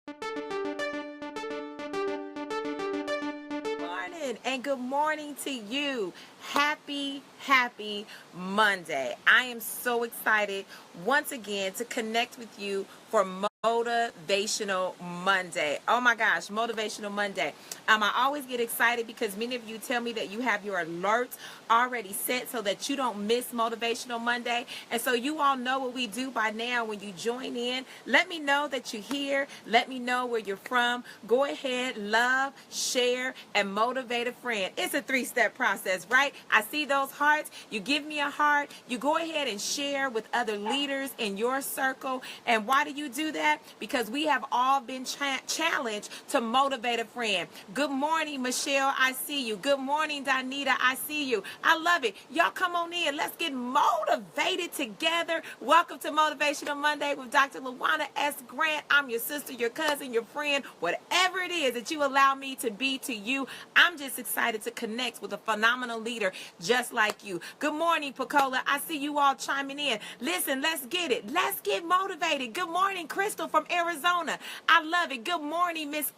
Morning and good morning to you. Happy Monday. I am so excited once again to connect with you for Motivational Monday. Oh my gosh, Motivational Monday. I always get excited because many of you tell me that you have your alerts already set so that you don't miss Motivational Monday. And so you all know what we do by now when you join in. Let me know that you're here. Let me know where you're from. Go ahead, love, share, and motivate a friend. It's a three-step process, right? I see those hearts. You give me a heart. You go ahead and share with other leaders in your circle. And why do you do that? Because we have all been challenged to motivate a friend. Good morning, Michelle. I see you. Good morning, Donita. I see you. I love it. Y'all come on in. Let's get motivated together. Welcome to Motivational Monday with Dr. Lawanne S. Grant. I'm your sister, your cousin, your friend, whatever it is that you allow me to be to you. I'm just excited to connect with a phenomenal leader just like you. Good morning, Pacola. I see you all chiming in. Listen, let's get it. Let's get motivated. Good morning, Crystal from Arizona. I love it. Good morning, Miss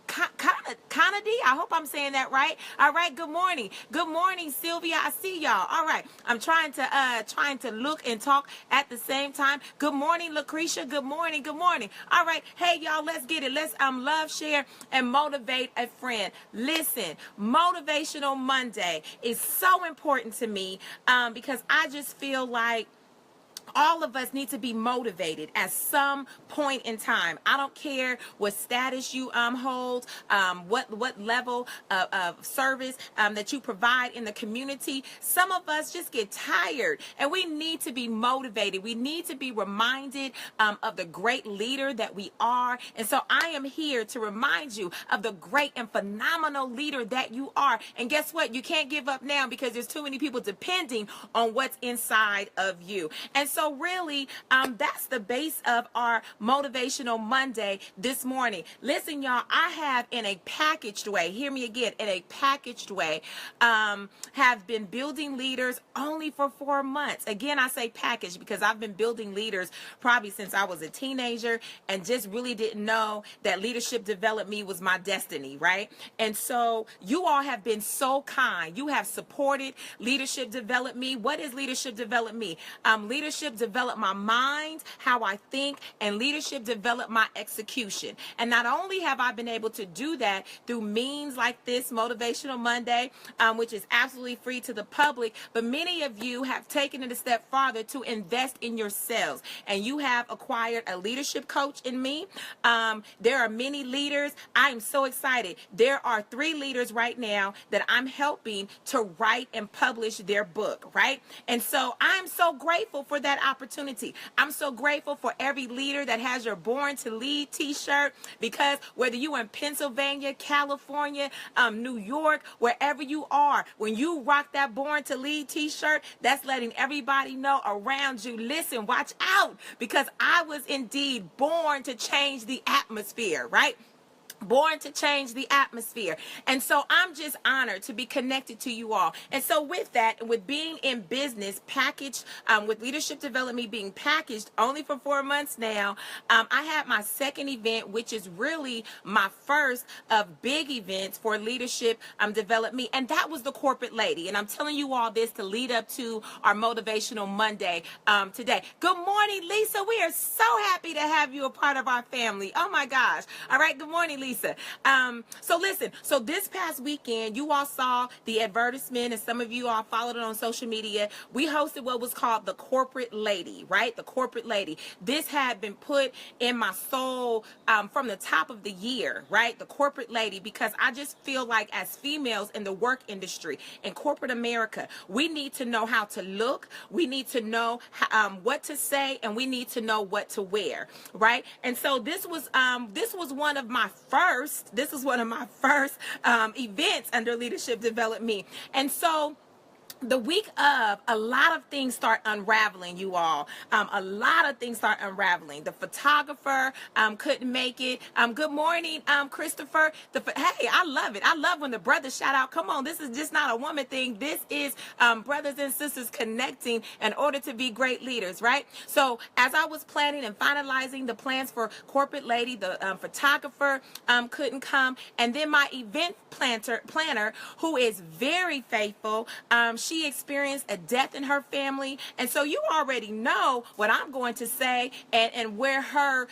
Kennedy. I hope I'm saying that right. All right. Good morning. Good morning, Sylvia. I see y'all. All right. I'm trying to look and talk at the same time. Good morning, Lucretia. Good morning. Good morning. All right. Hey, y'all. Let's get it. Let's love, share, and motivate a friend. Listen, Motivational Monday is so important to me because I just feel like all of us need to be motivated at some point in time. I don't care what status you hold, what level of service that you provide in the community. Some of us just get tired, and we need to be motivated. We need to be reminded of the great leader that we are. And so I am here to remind you of the great and phenomenal leader that you are. And guess what? You can't give up now because there's too many people depending on what's inside of you. And so really, that's the base of our Motivational Monday this morning. Listen, y'all, I have in a packaged way, hear me again, in a packaged way, have been building leaders only for 4 months. Again, I say packaged because I've been building leaders probably since I was a teenager and just really didn't know that leadership DevelopME was my destiny, right? And so you all have been so kind. You have supported Leadership DevelopME. What is Leadership DevelopME? Leadership develop my mind, how I think, and leadership develop my execution. And not only have I been able to do that through means like this, Motivational Monday, which is absolutely free to the public, but many of you have taken it a step farther to invest in yourselves. And you have acquired a leadership coach in me. There are many leaders. I am so excited. There are 3 leaders right now that I'm helping to write and publish their book, right? And so I'm so grateful for that opportunity. I'm so grateful for every leader that has your Born to Lead t-shirt, because whether you in Pennsylvania, California, New York, wherever you are, when you rock that Born to Lead t-shirt, that's letting everybody know around you, listen, watch out, because I was indeed born to change the atmosphere, right? Born to change the atmosphere. And so I'm just honored to be connected to you all. And so with that, with being in business packaged, with Leadership DevelopME being packaged only for 4 months now, I had my second event, which is really my first of big events for Leadership DevelopME. And that was the Corporate Lady. And I'm telling you all this to lead up to our Motivational Monday today. Good morning, Lisa. We are so happy to have you a part of our family. Oh my gosh. All right. Good morning, Lisa. So listen, so this past weekend, you all saw the advertisement, and some of you all followed it on social media. We hosted what was called the Corporate Lady, right? The Corporate Lady. This had been put in my soul from the top of the year, right? The Corporate Lady, because I just feel like as females in the work industry, in corporate America, we need to know how to look, we need to know what to say, and we need to know what to wear, right? And so this was one of my first events under Leadership DevelopME. And so the week of, a lot of things start unraveling, you all. A lot of things start unraveling. The photographer couldn't make it. Good morning, Christopher. Hey, I love it. I love when the brothers shout out. Come on, this is just not a woman thing. This is brothers and sisters connecting in order to be great leaders, right? So as I was planning and finalizing the plans for Corporate Lady, the photographer couldn't come. And then my event planner, who is very faithful, she experienced a death in her family, and so you already know what I'm going to say, and where her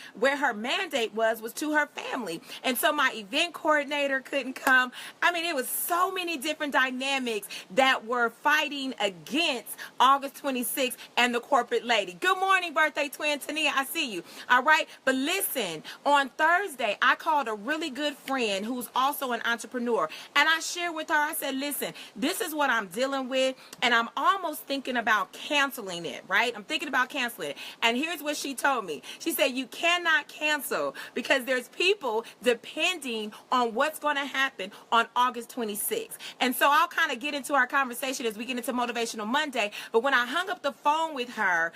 mandate was to her family. And so my event coordinator couldn't come. I mean, it was so many different dynamics that were fighting against August 26th and the Corporate Lady. Good morning, birthday twin Tania. I see you. All right, but listen, on Thursday I called a really good friend who's also an entrepreneur, and I shared with her. I said, listen, this is what I'm dealing with, and I'm almost thinking about canceling it, right? I'm thinking about canceling it. And here's what she told me. She said, you cannot cancel because there's people depending on what's going to happen on August 26th. And so I'll kind of get into our conversation as we get into Motivational Monday. But when I hung up the phone with her,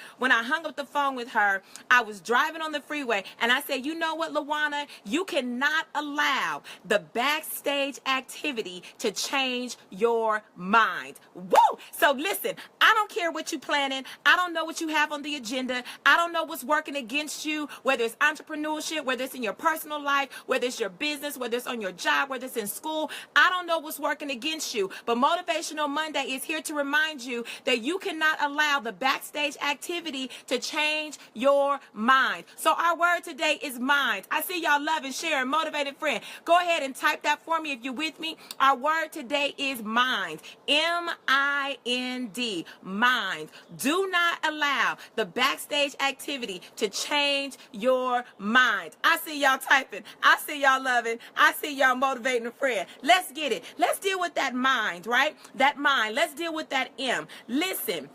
I was driving on the freeway, and I said, you know what, Lawanne, you cannot allow the backstage activity to change your mind. Woo! So listen, I don't care what you're planning. I don't know what you have on the agenda. I don't know what's working against you, whether it's entrepreneurship, whether it's in your personal life, whether it's your business, whether it's on your job, whether it's in school. I don't know what's working against you, but Motivational Monday is here to remind you that you cannot allow the backstage activity to change your mind. So our word today is mind. I see y'all loving, sharing, motivated friend. Go ahead and type that for me if you're with me. Our word today is mind. M-I-N-D, mind. Do not allow the backstage activity to change your mind. I see y'all typing. I see y'all loving. I see y'all motivating a friend. Let's get it. Let's deal with that mind, right? That mind. Let's deal with that M. Listen.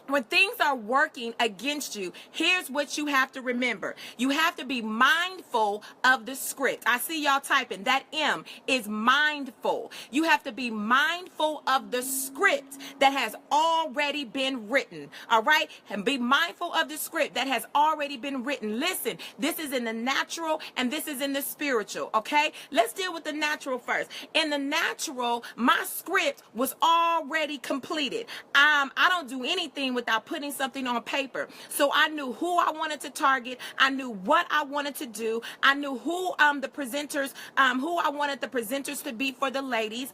When things are working against you, here's what you have to remember. You have to be mindful of the script. I see y'all typing. That M is mindful. You have to be mindful of the script that has already been written. All right? And be mindful of the script that has already been written. Listen, this is in the natural and this is in the spiritual. Okay? Let's deal with the natural first. In the natural, my script was already completed. I don't do anything without putting something on paper. So I knew who I wanted to target. I knew what I wanted to do. I knew who I wanted the presenters to be for the ladies.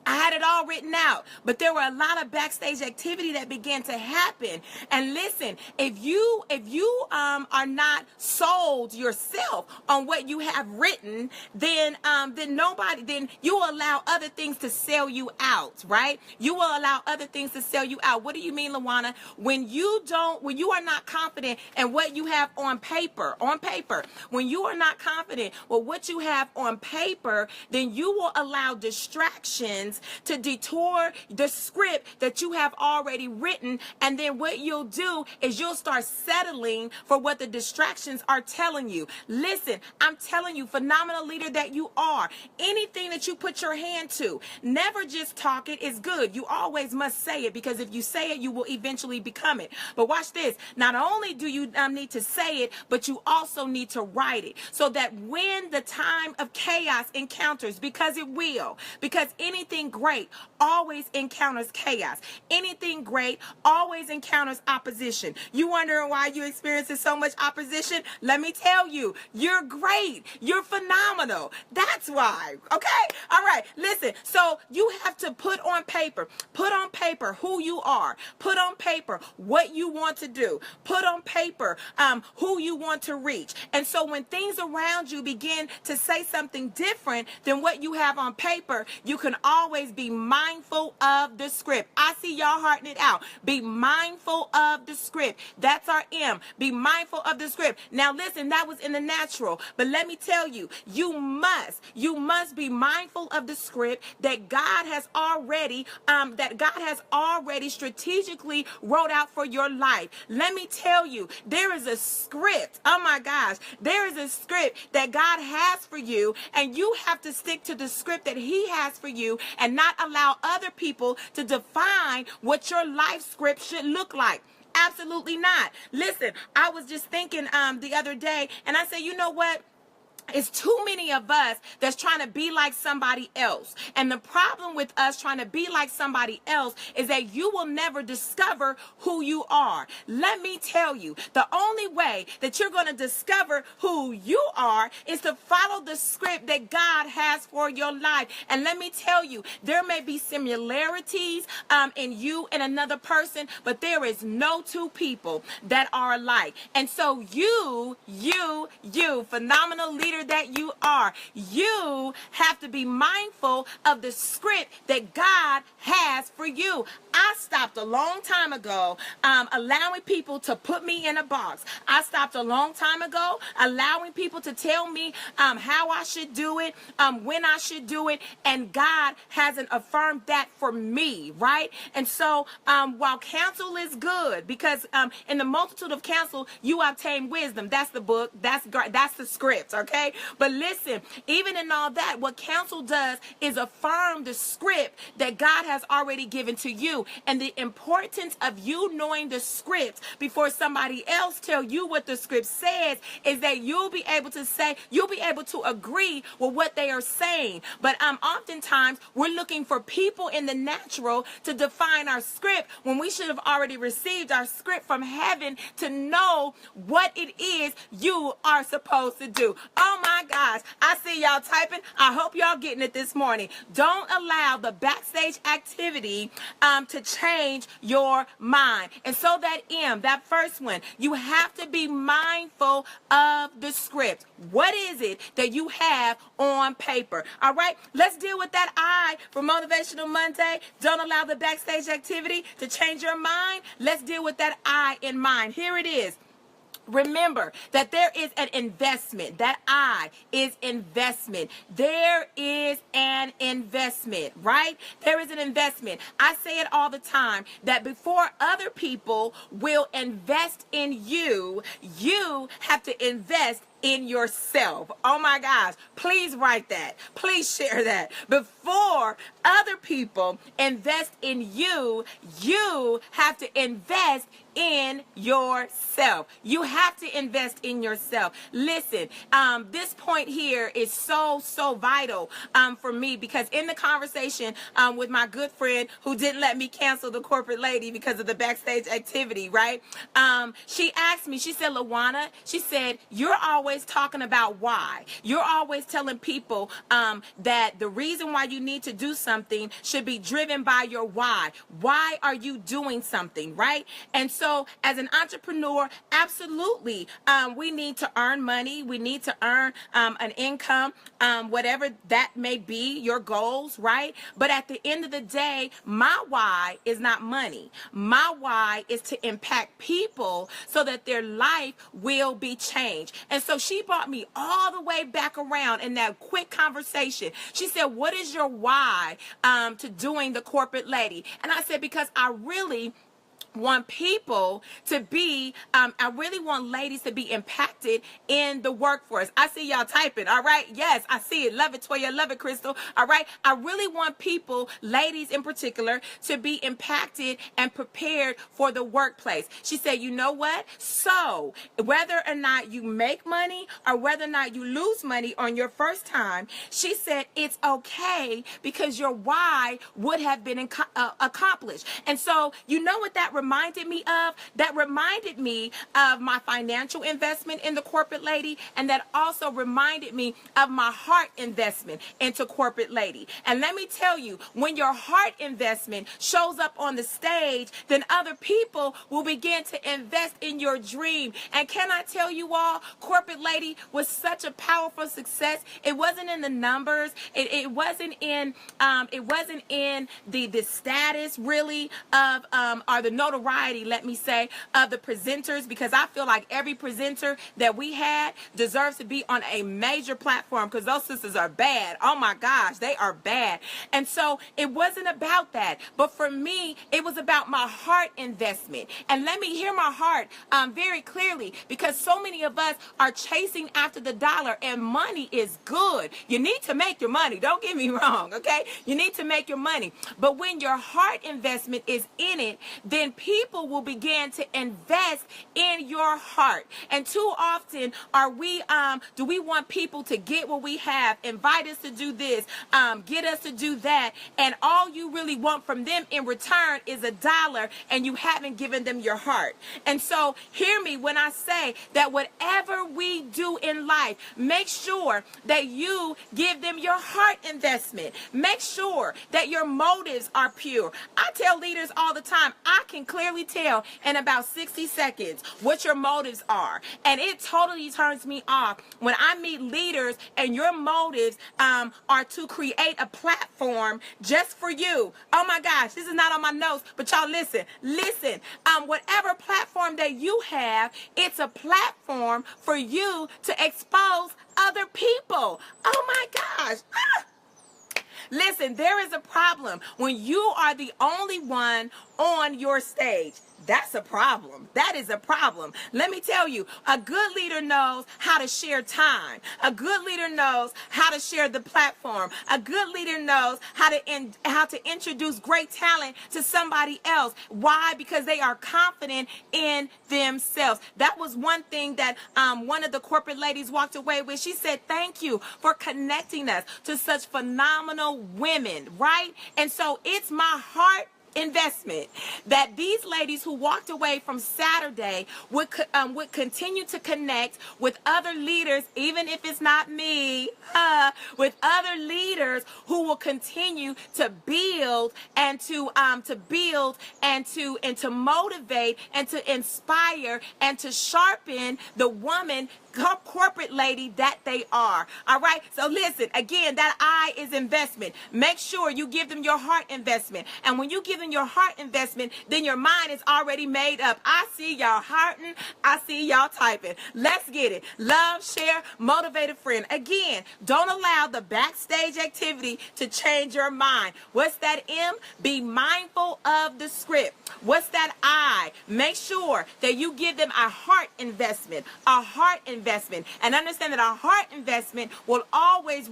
I had it all written out, but there were a lot of backstage activity that began to happen. And listen, if you are not sold yourself on what you have written, then you will allow other things to sell you out, right? You will allow other things to sell you out. What do you mean, Lawanne? When you are not confident in what you have on paper, when you are not confident with what you have on paper, then you will allow distractions to detour the script that you have already written. And then what you'll do is you'll start settling for what the distractions are telling you. Listen, I'm telling you, phenomenal leader that you are, anything that you put your hand to, never just talk it is good. You always must say it, because if you say it, you will eventually become it. But watch this. Not only do you need to say it, but you also need to write it, so that when the time of chaos encounters, because it will, because anything great always encounters chaos. Anything great always encounters opposition. You wondering why you experiencing so much opposition? Let me tell you, you're great. You're phenomenal. That's why. Okay? All right. Listen. So you have to put on paper who you are. Put on paper what you want to do. Put on paper who you want to reach. And so when things around you begin to say something different than what you have on paper, you can always be mindful of the script. I see y'all hearting it out. Be mindful of the script. That's our M. Be mindful of the script. Now listen, that was in the natural, but let me tell you, you must be mindful of the script that God has already strategically wrote out for your life. Let me tell you, there is a script. Oh my gosh, there is a script that God has for you, and you have to stick to the script that He has for you, and not allow other people to define what your life script should look like. Absolutely not. Listen, I was just thinking the other day, and I said, you know what? It's too many of us that's trying to be like somebody else. And the problem with us trying to be like somebody else is that you will never discover who you are. Let me tell you, the only way that you're going to discover who you are is to follow the script that God has for your life. And let me tell you, there may be similarities in you and another person, but there is no two people that are alike. And so you, phenomenal leader that you are, you have to be mindful of the script that God has for you. I stopped a long time ago allowing people to put me in a box. I stopped a long time ago allowing people to tell me how I should do it, when I should do it, and God hasn't affirmed that for me, right? And so while counsel is good, because in the multitude of counsel you obtain wisdom. That's the book. That's the script, okay? But listen, even in all that, what counsel does is affirm the script that God has already given to you. And the importance of you knowing the script before somebody else tell you what the script says is that you'll be able to agree with what they are saying. But oftentimes we're looking for people in the natural to define our script when we should have already received our script from heaven to know what it is you are supposed to do. Oh my gosh, I see y'all typing. I hope y'all getting it this morning. Don't allow the backstage activity to change your mind. And so that first one, you have to be mindful of the script. What is it that you have on paper? All right, let's deal with that I for Motivational Monday. Don't allow the backstage activity to change your mind. Let's deal with that I in mind. Here it is. Remember that there is an investment. That I is investment. There is an investment, right? There is an investment. I say it all the time that before other people will invest in you, you have to invest in yourself. Oh my gosh. Please write that. Please share that. Before other people invest in you, you have to invest in yourself. You have to invest in yourself. Listen, this point here is so vital for me, because in the conversation with my good friend who didn't let me cancel the corporate lady because of the backstage activity, right? She asked me, she said, Lawanne, she said, you're always talking about why. You're always telling people that the reason why you need to do something should be driven by your why. Why are you doing something, right? And so as an entrepreneur, absolutely, we need to earn money. We need to earn an income, whatever that may be, your goals, right? But at the end of the day, my why is not money. My why is to impact people so that their life will be changed. And so she brought me all the way back around in that quick conversation. She said, what is your why to doing the corporate lady? And I said, because I really want people to be, I really want ladies to be impacted in the workforce. I see y'all typing. All right. Yes, I see it. Love it, Toya. Love it, Crystal. All right. I really want people, ladies in particular, to be impacted and prepared for the workplace. She said, you know what? So whether or not you make money or whether or not you lose money on your first time, she said, it's okay because your why would have been accomplished. And so you know what that reminded me of? That reminded me of my financial investment in the corporate lady, and that also reminded me of my heart investment into corporate lady. And let me tell you, when your heart investment shows up on the stage, then other people will begin to invest in your dream. And can I tell you all, corporate lady was such a powerful success. It wasn't in the numbers. It wasn't in the status really of or the notoriety, let me say, of the presenters, because I feel like every presenter that we had deserves to be on a major platform, because those sisters are bad. Oh my gosh, they are bad. And so it wasn't about that. But for me, it was about my heart investment. And let me hear my heart very clearly, because so many of us are chasing after the dollar, and money is good. You need to make your money. Don't get me wrong, okay? You need to make your money. But when your heart investment is in it, then people will begin to invest in your heart. And too often do we want people to get what we have, invite us to do this, get us to do that, and all you really want from them in return is a dollar, and you haven't given them your heart. And so hear me when I say that whatever we do in life, make sure that you give them your heart investment. Make sure that your motives are pure. I tell leaders all the time, I can clearly tell in about 60 seconds what your motives are. And it totally turns me off when I meet leaders and your motives are to create a platform just for you. Oh my gosh, this is not on my notes, but y'all listen. Whatever platform that you have, it's a platform for you to expose other people. Oh my gosh. Listen, there is a problem when you are the only one on your stage. That's a problem. That is a problem. Let me tell you, a good leader knows how to share time. A good leader knows how to share the platform. A good leader knows how to introduce great talent to somebody else. Why? Because they are confident in themselves. That was one thing that one of the corporate ladies walked away with. She said, "Thank you for connecting us to such phenomenal women," right? And so it's my heart investment that these ladies who walked away from Saturday would continue to connect with other leaders, even if it's not me, with other leaders who will continue to build and to motivate and to inspire and to sharpen the woman corporate lady that they are. All right. So listen, again, that I is investment. Make sure you give them your heart investment. And when you give them your heart investment, then your mind is already made up. I see y'all hearting. I see y'all typing. Let's get it. Love, share, motivate a friend. Again, don't allow the backstage activity to change your mind. What's that M? Be mindful of the script. What's that I? Make sure that you give them a heart investment. A heart investment, and understand that a heart investment will always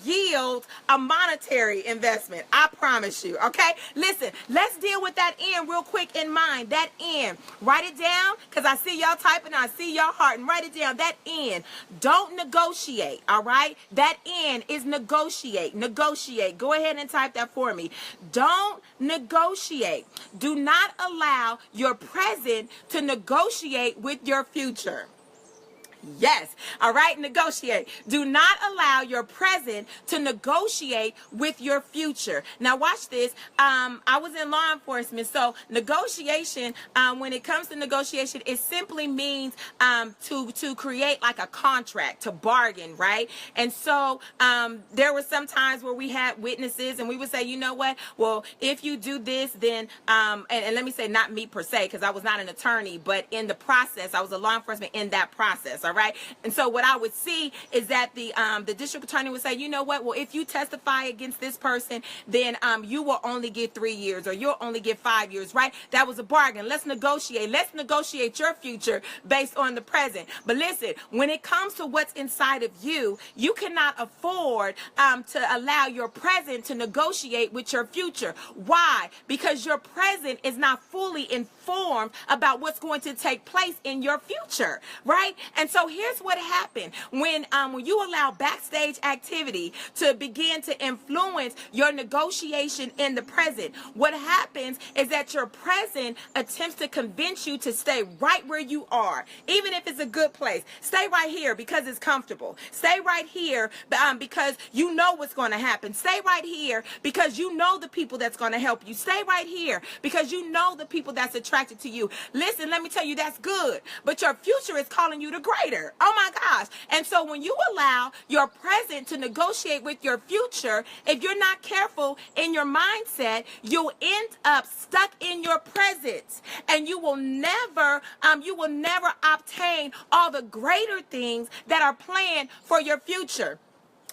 yield a monetary investment. I promise you. Okay, listen, let's deal with that N real quick in mind. That N, write it down, because I see y'all typing, I see y'all hearting. Write it down. That N, don't negotiate. All right, that N is negotiate. Go ahead and type that for me. Don't negotiate. Do not allow your present to negotiate with your future. Yes. All right. Negotiate. Do not allow your present to negotiate with your future. Now watch this. I was in law enforcement. So negotiation, when it comes to negotiation, it simply means to create like a contract, to bargain, right? And so there were some times where we had witnesses and we would say, you know what? Well, if you do this, then, and let me say not me per se, because I was not an attorney, but in the process, I was a law enforcement in that process. All right. And so what I would see is that the district attorney would say, you know what? Well, if you testify against this person, then you will only get 3 years, or you'll only get 5 years, right? That was a bargain. Let's negotiate. Let's negotiate your future based on the present. But listen, when it comes to what's inside of you, you cannot afford to allow your present to negotiate with your future. Why? Because your present is not fully informed about what's going to take place in your future, right? And so here's what happened when you allow backstage activity to begin to influence your negotiation in the present. What happens is that your present attempts to convince you to stay right where you are, even if it's a good place. Stay right here because it's comfortable. Stay right here because you know what's going to happen. Stay right here because you know the people that's going to help you. Stay right here because you know the people that's attracted to you. Listen, let me tell you, that's good, but your future is calling you to greatness. brighter. Oh my gosh. And so when you allow your present to negotiate with your future, if you're not careful in your mindset, you'll end up stuck in your present, and you will never obtain all the greater things that are planned for your future.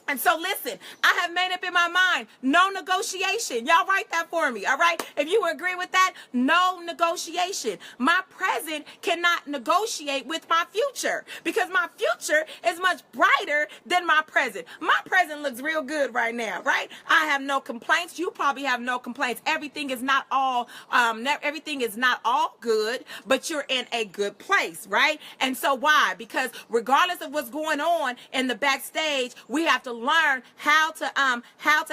And so listen, I have made up in my mind, no negotiation. Y'all write that for me, all right? If you agree with that, no negotiation. My present cannot negotiate with my future, because my future is much brighter than my present. My present looks real good right now, right? I have no complaints. You probably have no complaints. Everything is not all good, but you're in a good place, right? And so why? Because regardless of what's going on in the backstage, we have to learn how to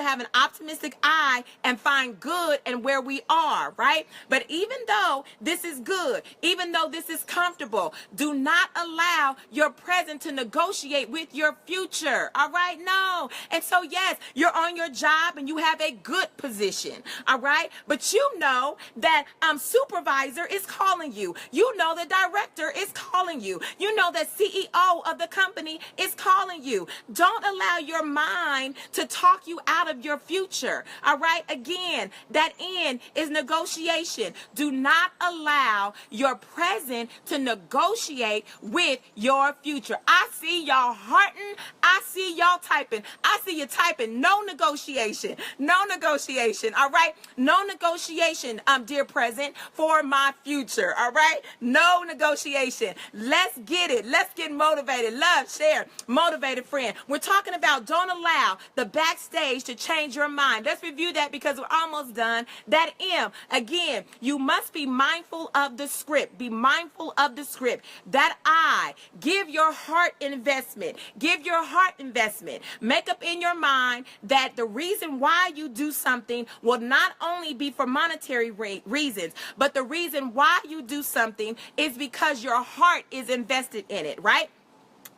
have an optimistic eye and find good in where we are, right? But even though this is good, even though this is comfortable, do not allow your present to negotiate with your future, all right? No. And so yes, you're on your job and you have a good position, all right? But you know that supervisor is calling you. You know the director is calling you. You know that CEO of the company is calling you. Don't allow your mind to talk you out of your future. All right. Again, that end is negotiation. Do not allow your present to negotiate with your future. I see y'all hearting. I see y'all typing. I see you typing. No negotiation. No negotiation. All right. No negotiation, dear present, for my future. All right. No negotiation. Let's get it. Let's get motivated. Love, share, motivated friend. We're talking about don't allow the backstage to change your mind. Let's review that because we're almost done. That M, again, you must be mindful of the script. Be mindful of the script. That I, give your heart investment. Give your heart investment. Make up in your mind that the reason why you do something will not only be for monetary reasons, but the reason why you do something is because your heart is invested in it, right?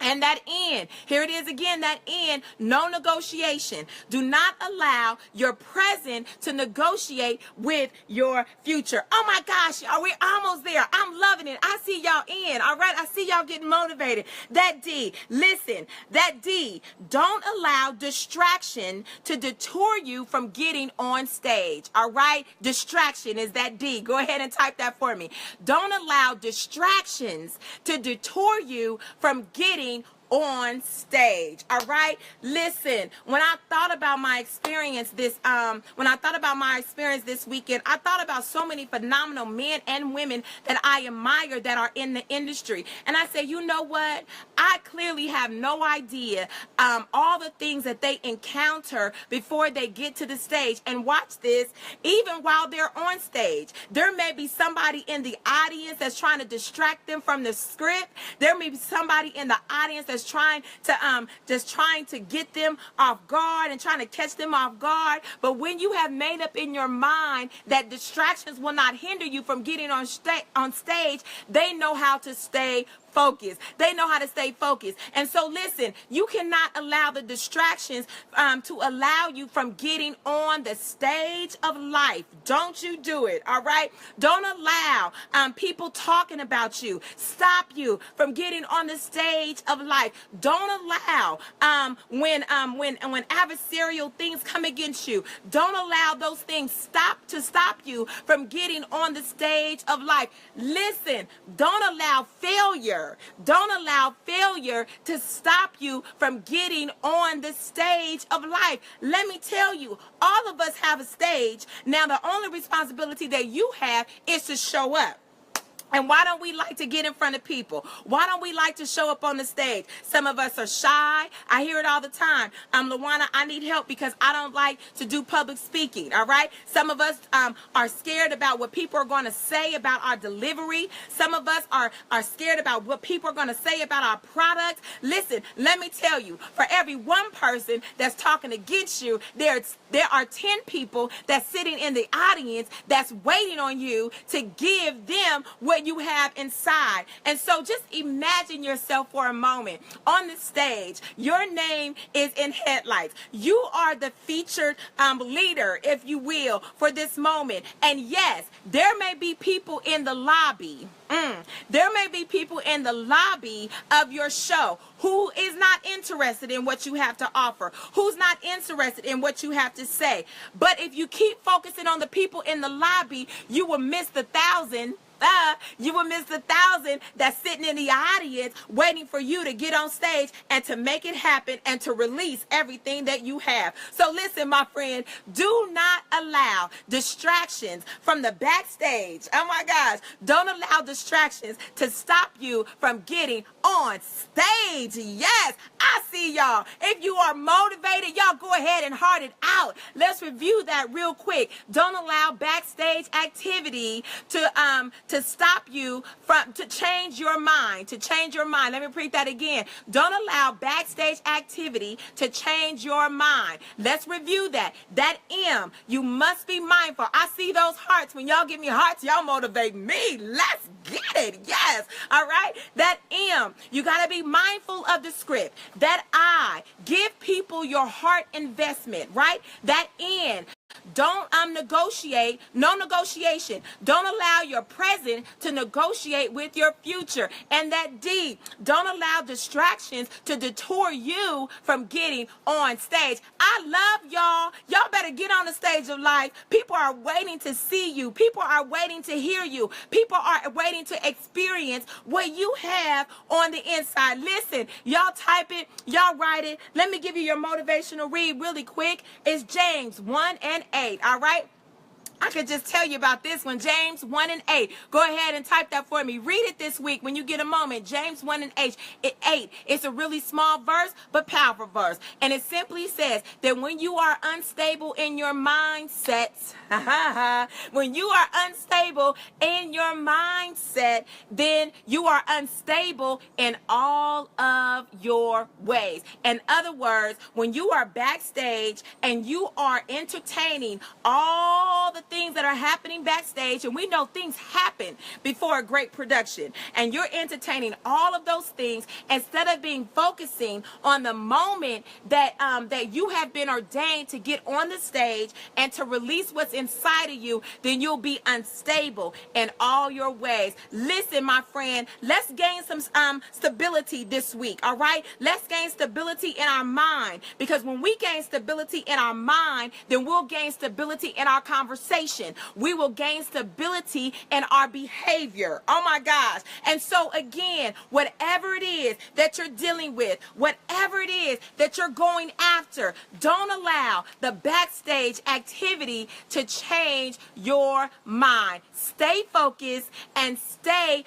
And that end, here it is again, that end, no negotiation. Do not allow your present to negotiate with your future. Oh my gosh, y'all, we're almost there. I'm loving it. I see y'all in, all right? I see y'all getting motivated. That D, listen, that D, don't allow distraction to detour you from getting on stage, all right? Distraction is that D. Go ahead and type that for me. Don't allow distractions to detour you from getting on stage. All right. Listen, when I thought about my experience this weekend, I thought about so many phenomenal men and women that I admire that are in the industry. And I say, you know what? I clearly have no idea all the things that they encounter before they get to the stage. And watch this, even while they're on stage, there may be somebody in the audience that's trying to distract them from the script. There may be somebody in the audience that's trying to get them off guard and trying to catch them off guard. But when you have made up in your mind that distractions will not hinder you from getting on stage, they know how to stay focused. They know how to stay focused. And so listen, you cannot allow the distractions to allow you from getting on the stage of life. Don't you do it, all right? Don't allow people talking about you stop you from getting on the stage of life. Don't allow when adversarial things come against you, don't allow those things stop you from getting on the stage of life. Listen, don't allow failure to stop you from getting on the stage of life. Let me tell you, all of us have a stage. Now, the only responsibility that you have is to show up. And why don't we like to get in front of people? Why don't we like to show up on the stage? Some of us are shy. I hear it all the time. Lawanne, I need help because I don't like to do public speaking, all right? Some of us are scared about what people are going to say about our delivery. Some of us are scared about what people are going to say about our product. Listen, let me tell you, for every one person that's talking against you, there are 10 people that's sitting in the audience that's waiting on you to give them what what you have inside. And so just imagine yourself for a moment on the stage. Your name is in headlights. You are the featured leader, if you will, for this moment. And yes, there may be people in the lobby. There may be people in the lobby of your show who is not interested in what you have to offer, who's not interested in what you have to say. But if you keep focusing on the people in the lobby, you will miss the thousand. You will miss the thousand that's sitting in the audience waiting for you to get on stage and to make it happen and to release everything that you have. So listen, my friend, do not allow distractions from the backstage. Oh my gosh. Don't allow distractions to stop you from getting on stage. Yes, I see y'all. If you are motivated, y'all go ahead and heart it out. Let's review that real quick. Don't allow backstage activity to stop you from, to change your mind, Let me repeat that again. Don't allow backstage activity to change your mind. Let's review that. That M, you must be mindful. I see those hearts. When y'all give me hearts, y'all motivate me. Let's get it. Yes. All right. That M, you got to be mindful of the script. That I, give people your heart investment, right? That N, don't negotiate, no negotiation. Don't allow your present to negotiate with your future. And that D, don't allow distractions to detour you from getting on stage. I love y'all. Y'all better get on the stage of life. People are waiting to see you. People are waiting to hear you. People are waiting to experience what you have on the inside. Listen, y'all type it, y'all write it. Let me give you your motivational read really quick. It's James 1 and 8, all right? I could just tell you about this one, James 1 and 8. Go ahead and type that for me. Read it this week when you get a moment. James 1 and 8. It's a really small verse, but powerful verse. And it simply says that when you are unstable in your mindset, when you are unstable in your mindset, then you are unstable in all of your ways. In other words, when you are backstage and you are entertaining all the things that are happening backstage, and we know things happen before a great production, and you're entertaining all of those things instead of being focusing on the moment that that you have been ordained to get on the stage and to release what's inside of you, then you'll be unstable in all your ways. Listen, my friend, let's gain some stability this week, all right? Let's gain stability in our mind, because when we gain stability in our mind, then we'll gain stability in our conversation. We will gain stability in our behavior. Oh my gosh. And so again, whatever it is that you're dealing with, whatever it is that you're going after, don't allow the backstage activity to change your mind. Stay focused and stay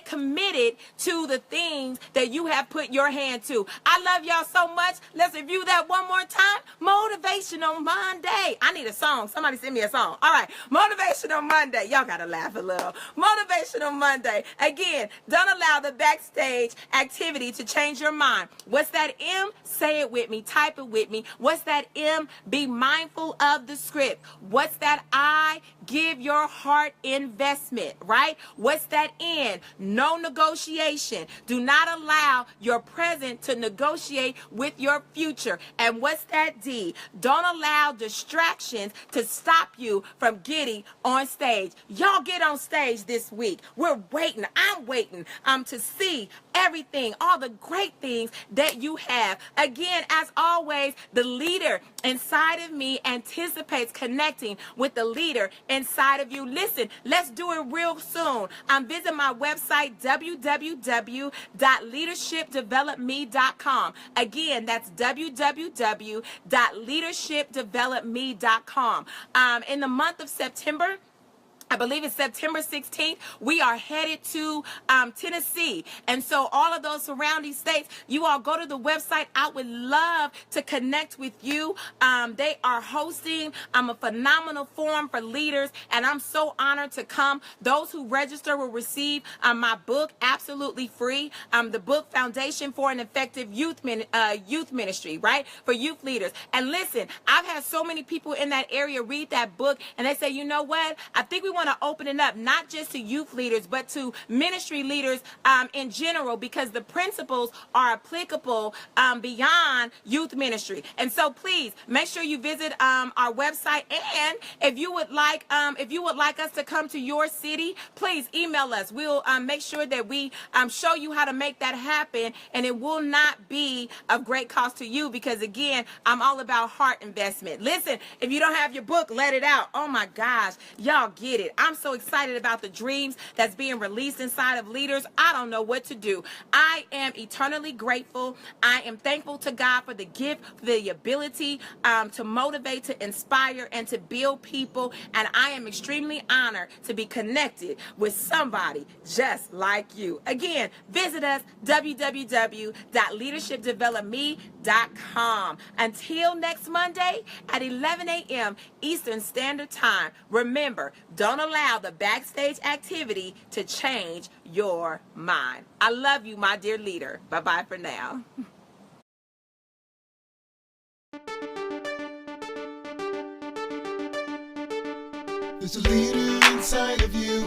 committed to the things that you have put your hand to. I love y'all so much. Let's review that one more time. Motivational Monday. I need a song. Somebody send me a song. All right. Motivational Monday. Y'all got to laugh a little. Motivational Monday. Again, don't allow the backstage activity to change your mind. What's that M? Say it with me. Type it with me. What's that M? Be mindful of the script. What's that I? Give your heart investment, right? What's that N? No negotiation. Do not allow your present to negotiate with your future. And what's that D? Don't allow distractions to stop you from getting on stage. Y'all get on stage this week. We're waiting. I'm waiting to see everything, all the great things that you have. Again, as always, the leader inside of me anticipates connecting with the leader inside of you. Listen, let's do it real soon. Visit my website, www.leadershipdevelopme.com. Again, that's www.leadershipdevelopme.com. In the month of September, I believe it's September 16th, we are headed to Tennessee. And so all of those surrounding states, you all go to the website. I would love to connect with you. They are hosting a phenomenal forum for leaders, and I'm so honored to come. Those who register will receive my book absolutely free, the book Foundation for an Effective Youth Ministry, right, for youth leaders. And listen, I've had so many people in that area read that book, and they say, you know what, I think we want to open it up not just to youth leaders, but to ministry leaders in general, because the principles are applicable beyond youth ministry. And so please make sure you visit our website. And if you would like us to come to your city, please email us. We'll make sure that we show you how to make that happen, and it will not be of great cost to you, because again, I'm all about heart investment. Listen, if you don't have your book, let it out. Oh my gosh, y'all get it. I'm so excited about the dreams that's being released inside of leaders. I don't know what to do. I am eternally grateful. I am thankful to God for the gift, the ability to motivate, to inspire, and to build people. And I am extremely honored to be connected with somebody just like you. Again, visit us, www.leadershipdevelopme.com. Until next Monday at 11 a.m. Eastern Standard Time, remember, don't allow the backstage activity to change your mind. I love you, my dear leader. Bye-bye for now. There's a leader inside of you,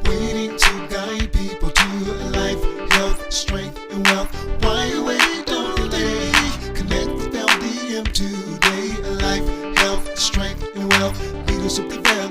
waiting to guide people to life, health, strength, and wealth. Why wait? Don't delay. Connect with L.D.M. today. Life, health, strength, and wealth. Leadership development.